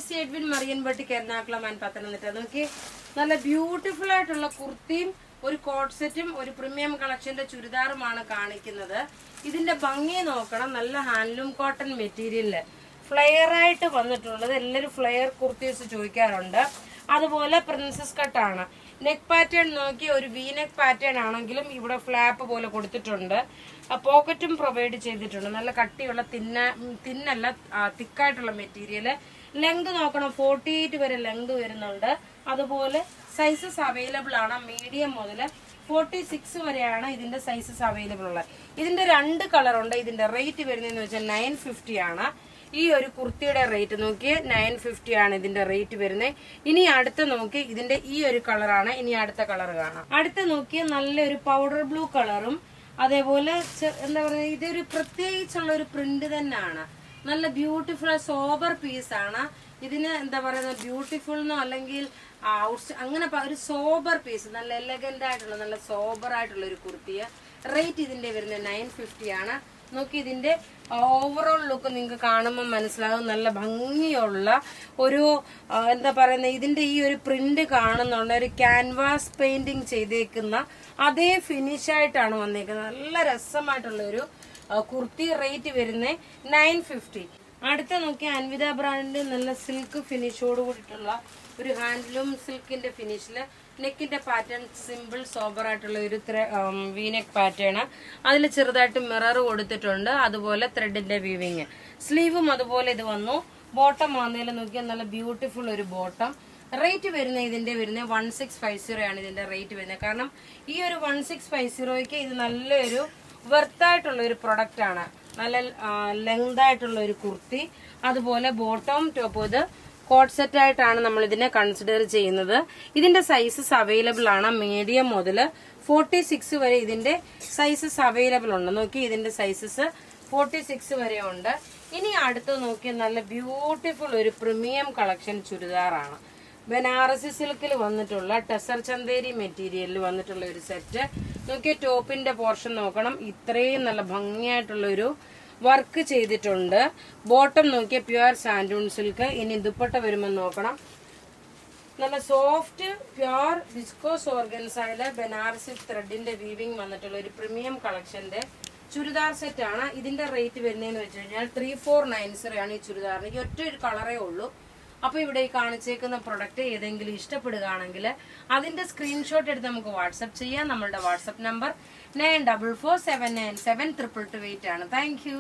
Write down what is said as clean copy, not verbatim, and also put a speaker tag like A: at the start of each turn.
A: C Edwin മറിയൻപട്ടിക്ക് Ernakulam and Pathanamthitta. നോക്കി നല്ല ബ്യൂട്ടിഫുൾ ആയിട്ടുള്ള കുർത്തിയും ഒരു കോട്ട് സെറ്റും ഒരു പ്രീമിയം കളക്ഷന്റെ ചുരിദാറുമാണ് കാണിക്കുന്നത്. ഇതിന്റെ ഭംഗി നോക്കണം. നല്ല ഹാൻഡ്ലൂം കോട്ടൺ മെറ്റീരിയലില് ഫ്ലെയർ ആയിട്ട് വന്നിട്ടുള്ളത്. എല്ലാവരും ഫ്ലെയർ കുർത്തീസ് ചോദിക്കാറുണ്ട്. അതുപോലെ പ്രിൻസസ് കട്ടാണ്. നെക്ക് പാറ്റേൺ നോക്കി ഒരു വി നെക്ക് പാറ്റേൺ ആണെങ്കിലും ഇവിടെ ഫ്ലാപ്പ് പോലെ കൊടുത്തിട്ടുണ്ട്. പോക്കറ്റും പ്രൊവൈഡ് ചെയ്തിട്ടുണ്ട്. നല്ല കട്ടിയുള്ള തിന്നല്ല തിക്കായിട്ടുള്ള മെറ്റീരിയൽ. ലെങ്ത് നോക്കണം, 48 വരെ ലെങ്ത് വരുന്നുണ്ട്. അതുപോലെ സൈസസ് അവൈലബിൾ ആണ്. മീഡിയം മുതൽ 46 വരെയാണ് ഇതിന്റെ സൈസസ് അവൈലബിൾ ഉള്ളത്. ഇതിന്റെ 2 കളറുണ്ട്. ഇതിന്റെ റേറ്റ് വരുന്നതെന്ന് വെച്ചാൽ 950 ആണ്. ഈ ഒരു കുർത്തിയുടെ റേറ്റ് നോക്കി 950 ആണ് ഇതിന്റെ റേറ്റ് വരുന്നത്. ഇനി അടുത്ത നോക്കി ഇതിന്റെ ഈ ഒരു കളറാണ്. ഇനി അടുത്ത കളർ കാണാം. അടുത്ത നോക്കിയ നല്ലൊരു പൗഡർ ബ്ലൂ കളറും അതേപോലെ എന്താ പറയുക, ഇതൊരു പ്രത്യേകിച്ചുള്ള ഒരു പ്രിന്റ് തന്നെയാണ്. നല്ല ബ്യൂട്ടിഫുൾ സോബർ പീസാണ്. ഇതിന് എന്താ പറയുക, ബ്യൂട്ടിഫുൾ എന്നോ അല്ലെങ്കിൽ അങ്ങനെ ഒരു സോബർ പീസ്, നല്ല എലഗന്റ് ആയിട്ടുള്ള നല്ല സോബർ ആയിട്ടുള്ള ഒരു കുർത്തിയ. റേറ്റ് ഇതിന്റെ വരുന്നത് 950 ആണ്. നോക്കി ഇതിന്റെ ഓവറോൾ ലുക്ക് നിങ്ങൾക്ക് കാണുമ്പോൾ മനസ്സിലാകും. നല്ല ഭംഗിയുള്ള ഒരു എന്താ പറയുന്നത്, ഇതിന്റെ ഈ ഒരു പ്രിന്റ് കാണുന്നുണ്ട്. ഒരു ക്യാൻവാസ് പെയിന്റിങ് ചെയ്തേക്കുന്ന അതേ ഫിനിഷ് ആയിട്ടാണ് വന്നേക്കുന്നത്. നല്ല രസമായിട്ടുള്ള ഒരു കുർത്തി. റേറ്റ് വരുന്നത് 950. അടുത്ത നോക്കി അൻവിത ബ്രാൻഡിന്റെ നല്ല സിൽക്ക് ഫിനിഷോട് കൂടിയിട്ടുള്ള ഒരു ഹാൻഡ്ലൂം സിൽക്കിന്റെ ഫിനിഷില് നെക്കിന്റെ പാറ്റേൺ സിമ്പിൾ സോബർ ആയിട്ടുള്ള ഒരു വീനെക്ക് പാറ്റേൺ. അതിൽ ചെറുതായിട്ട് മിറർ കൊടുത്തിട്ടുണ്ട്. അതുപോലെ ത്രെഡിന്റെ വീവിങ്. സ്ലീവും അതുപോലെ ഇത് വന്നു. ബോട്ടം വന്നതിൽ നോക്കിയാൽ നല്ല ബ്യൂട്ടിഫുൾ ഒരു ബോട്ടം. റേറ്റ് വരുന്നത് ഇതിന്റെ വരുന്നത് 1650 ആണ് ഇതിന്റെ റേറ്റ് വരുന്നത്. കാരണം ഈ ഒരു 1650ക്ക് ഇത് നല്ലൊരു വെർത്തായിട്ടുള്ള ഒരു പ്രൊഡക്റ്റ് ആണ്. നല്ല ലെങ്ത് ആയിട്ടുള്ള ഒരു കുർത്തി. അതുപോലെ ബോട്ടം ടോപ്പ് ഇത് കോട്ട് സെറ്റ് ആയിട്ടാണ് നമ്മൾ ഇതിനെ കൺസിഡർ ചെയ്യുന്നത്. ഇതിന്റെ സൈസസ് അവൈലബിൾ ആണ്. മീഡിയം മുതൽ 46 വരെ ഇതിന്റെ സൈസസ് അവൈലബിൾ ഉണ്ട്. നോക്കി ഇതിന്റെ സൈസസ് 46 വരെ ഉണ്ട്. ഇനി അടുത്ത് നോക്കി നല്ല ബ്യൂട്ടിഫുൾ ഒരു പ്രീമിയം കളക്ഷൻ ചുരിദാറാണ്. ബനാറസി സിൽക്കിൽ വന്നിട്ടുള്ള ടെസർ ചന്തേരി മെറ്റീരിയലിൽ വന്നിട്ടുള്ള ഒരു സെറ്റ്. നോക്കിയ ടോപ്പിന്റെ പോർഷൻ നോക്കണം. ഇത്രയും നല്ല ഭംഗിയായിട്ടുള്ള ഒരു വർക്ക് ചെയ്തിട്ടുണ്ട്. ബോട്ടം നോക്കിയ പ്യുവർ സാൻഡൂൺ സിൽക്ക്. ഇനി ദുപ്പട്ട വരുമ്പോൾ നോക്കണം. നല്ല സോഫ്റ്റ് പ്യുവർ വിസ്കോസ് ഓർഗൻസയില് ബനാറസി ത്രെഡിന്റെ വീവിംഗ് വന്നിട്ടുള്ള ഒരു പ്രീമിയം കളക്ഷന്റെ ചുരിദാർ സെറ്റ് ആണ്. ഇതിന്റെ റേറ്റ് വരുന്നതെന്ന് വെച്ച് കഴിഞ്ഞാൽ 3490 ആണ് ഈ ചുരിദാറിന്. ഈ ഒറ്റ ഒരു കളറേ ഉള്ളൂ. അപ്പൊ ഇവിടെ ഈ കാണിച്ചേക്കുന്ന പ്രൊഡക്റ്റ് ഏതെങ്കിലും ഇഷ്ടപ്പെടുകയാണെങ്കിൽ അതിന്റെ സ്ക്രീൻഷോട്ട് എടുത്ത് നമുക്ക് വാട്സ്ആപ്പ് ചെയ്യാം. നമ്മളുടെ വാട്സ്ആപ്പ് നമ്പർ 9447972228 ആണ്. Thank you.